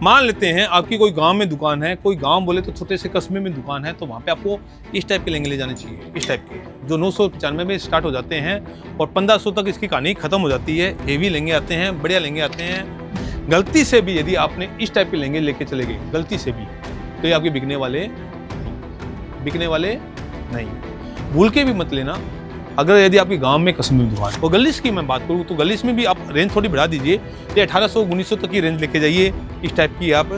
मान लेते हैं आपकी कोई गांव में दुकान है, कोई गांव बोले तो छोटे से कस्बे में दुकान है, तो वहां पे आपको इस टाइप के लहंगे ले जाने चाहिए, इस टाइप के जो 995 में स्टार्ट हो जाते हैं और 1500 तक इसकी कहानी खत्म हो जाती है। हेवी लहंगे आते हैं, बढ़िया लहंगे आते हैं। गलती से भी यदि आपने इस टाइप के लहंगे लेके चले गए गलती से भी, तो ये आपके बिकने वाले नहीं। भूल के भी मत लेना। अगर यदि आपके गांव में कस्बे में दुकान और गलीस की मैं बात करूँ तो गलीस में भी आप रेंज थोड़ी बढ़ा दीजिए। ये 1800-1900 तक की रेंज लेके जाइए, इस टाइप की आप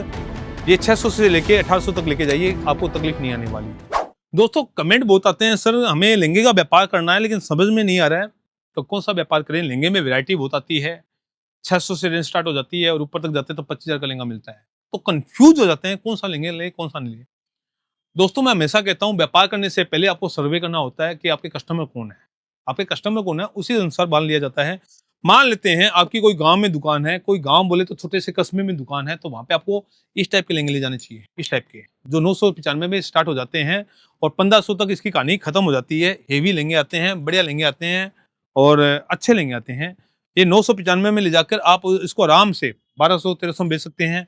ये 600 से लेके 1800 तक लेके जाइए, आपको तकलीफ नहीं आने वाली है। दोस्तों कमेंट बहुत आते हैं, सर हमें लहंगे का व्यापार करना है लेकिन समझ में नहीं आ रहा है तो कौन सा व्यापार करें। लहंगे में वैरायटी बहुत आती है, 600 से रेंज स्टार्ट हो जाती है और ऊपर तक जाते हैं तो 25,000 का लहंगा मिलता है। तो कंफ्यूज हो जाते हैं कौन सा लहंगे ले कौन सा नहीं ले। दोस्तों मैं हमेशा कहता हूँ व्यापार करने से पहले आपको सर्वे करना होता है कि आपके कस्टमर कौन है, आपके कस्टमर कौन है, उसी अनुसार बांध लिया जाता है। मान लेते हैं आपकी कोई गांव में दुकान है, कोई गांव बोले तो छोटे से कस्बे में दुकान है, तो वहां पे आपको इस टाइप के लहंगे ले जाने चाहिए, इस टाइप के जो 995 में स्टार्ट हो जाते हैं और 1500 तक इसकी कहानी खत्म हो जाती है। हेवी लहंगे आते हैं, बढ़िया लहंगे आते हैं और अच्छे लहंगे आते हैं। ये 995 में ले जाकर आप इसको आराम से 1200-1300 में बेच सकते हैं।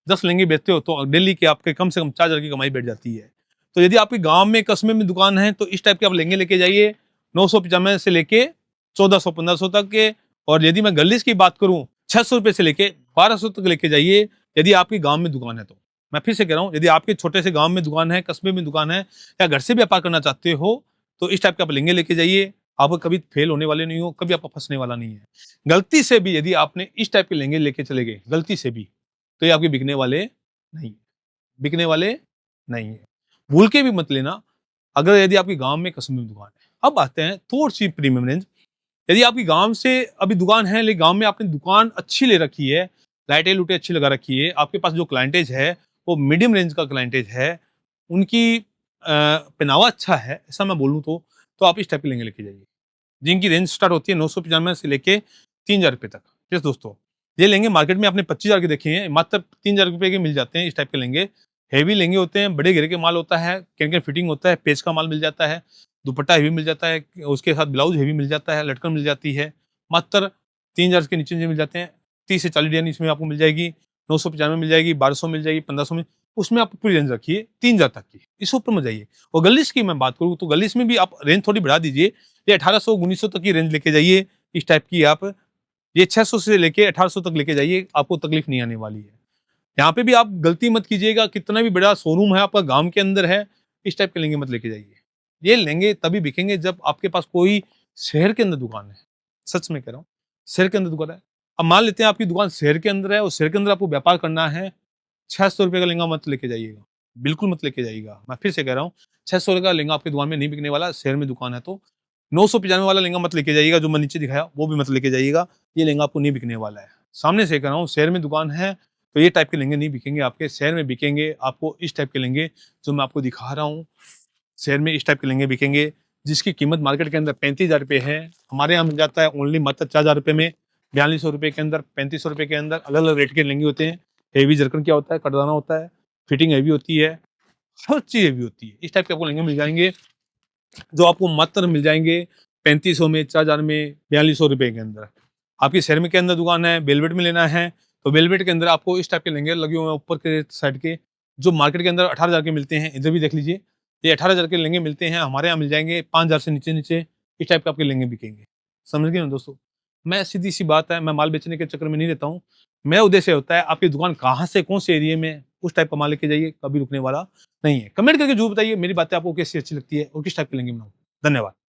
10 लहंगे बेचते हो तो डेली के आपके कम से कम 4000 की कमाई बैठ जाती है। तो यदि आपके गांव में कस्बे में दुकान है तो इस टाइप के आप लहंगे लेके जाइए 995 से लेके 1400-1500 तक के। और यदि मैं गलीस की बात करूं 600 रुपए से लेके 1200 तक लेके जाइए यदि आपके गांव में दुकान है तो। मैं फिर से कह रहा हूं, यदि आपके छोटे से गांव में दुकान है, कस्बे में दुकान है या घर से व्यापार करना चाहते हो तो इस टाइप के आप लहंगे लेके जाइए। आप कभी फेल होने वाले नहीं हो, कभी आपको फंसने वाला नहीं है। गलती से भी यदि आपने इस टाइप के लहंगे लेके चले गए गलती से भी, तो ये आपके बिकने वाले नहीं है। भूल के भी मत लेना। अगर यदि आपके गांव में कस्बे में दुकान है। अब आते हैं थोड़ी सी प्रीमियम रेंज। यदि आपकी गांव से अभी दुकान है लेकिन गांव में आपने दुकान अच्छी ले रखी है, लाइटें लूटें अच्छी लगा रखी है, आपके पास जो क्लाइंटेज है वो मीडियम रेंज का क्लाइंटेज है, उनकी पहनावा अच्छा है, ऐसा मैं बोलूँ तो आप इस टाइप के लहंगे लेके जाइए जिनकी रेंज स्टार्ट होती है 995 से लेके 3000 रुपये तक। यस दोस्तों, ये लहंगे मार्केट में आपने 25,000 के देखे हैं, मात्र 3000 रुपये के मिल जाते हैं इस टाइप के लहंगे। हेवी लहंगे होते हैं, बड़े घेरे के माल होता है, कैन फिटिंग होता है, पेच का माल मिल जाता है, दुपट्टा हेवी मिल जाता है, उसके साथ ब्लाउज हेवी मिल जाता है, लटकन मिल जाती है। मात्र 3000 के नीचे मिल जाते हैं। 30 से 40 डिजाइन इसमें आपको मिल जाएगी, 995 मिल जाएगी, 1200 मिल जाएगी, 1500 में, उसमें आप पूरी रेंज रखिए 3000 तक की, इससे ऊपर में जाइए। और गलीस की मैं बात करूँ तो गलीस में भी आप रेंज थोड़ी बढ़ा दीजिए। ये 1800-1900 तक की रेंज लेके जाइए, इस टाइप की आप ये 600 से लेके 1800 तक लेके जाइए, आपको तकलीफ नहीं आने वाली है। यहाँ पे भी आप गलती मत कीजिएगा, कितना भी बड़ा शोरूम है आपका गांव के अंदर है, इस टाइप के लहंगे मत लेके जाइए। ये लहंगे तभी बिकेंगे जब आपके पास कोई शहर के अंदर दुकान है। सच में कह रहा हूँ, शहर के अंदर दुकान है। अब मान लेते हैं आपकी दुकान शहर के अंदर है और शहर के अंदर आपको व्यापार करना है, 600 रुपये का लहंगा मत लेके जाइएगा, बिल्कुल मत लेके जाइएगा। मैं फिर से कह रहा हूँ, 600 रुपये का लहंगा आपकी दुकान में नहीं बिकने वाला। शहर में दुकान है तो 995 वाला लहंगा मत लेके जाइएगा, जो मैं नीचे दिखाया वो भी मत लेके जाइएगा। ये लहंगा आपको नहीं बिकने वाला है, सामने से कह रहा हूँ। शहर में दुकान है तो ये टाइप के लहंगे नहीं बिकेंगे आपके। शहर में बिकेंगे आपको इस टाइप के लहंगे जो मैं आपको दिखा रहा हूँ। शहर में इस टाइप के लहंगे बिकेंगे जिसकी कीमत मार्केट के अंदर 35,000 रुपये है, हमारे यहाँ मिल जाता है ओनली मात्र 4,000 रुपये में। 4200 रुपये के अंदर, 3500 रुपये के अंदर अलग अलग रेट के लहंगे होते हैं। हेवी जरकन क्या होता है, कटदाना होता है, फिटिंग हेवी होती है, हर चीज़ हेवी होती है। इस टाइप के आपको लहंगे मिल जाएंगे जो आपको मात्र मिल जाएंगे 3500 में, 4000 में, 4200 रुपये के अंदर। आपकी शहर में के अंदर दुकान है, वेलवेट में लेना है तो वेलवेट के अंदर आपको इस टाइप के लहंगे लगे हुए हैं ऊपर के साइड के, जो मार्केट के अंदर 18,000 के मिलते हैं। इधर भी देख लीजिए, ये 18,000 के लहंगे मिलते हैं, हमारे यहाँ मिल जाएंगे 5,000 से नीचे नीचे। इस टाइप के आपके लहंगे बिकेंगे। समझ गए ना दोस्तों। मैं सीधी सी बात है, मैं माल बेचने के चक्कर में नहीं रहता हूँ। मेरा उद्देश्य होता है आपकी दुकान कहाँ से कौन से एरिया में, उस टाइप का माल लेके जाइए, कभी रुकने वाला नहीं है। कमेंट करके जरूर बताइए मेरी बातें आपको कैसी अच्छी लगती है और किस टाइप के लहंगे बनाऊँ। धन्यवाद।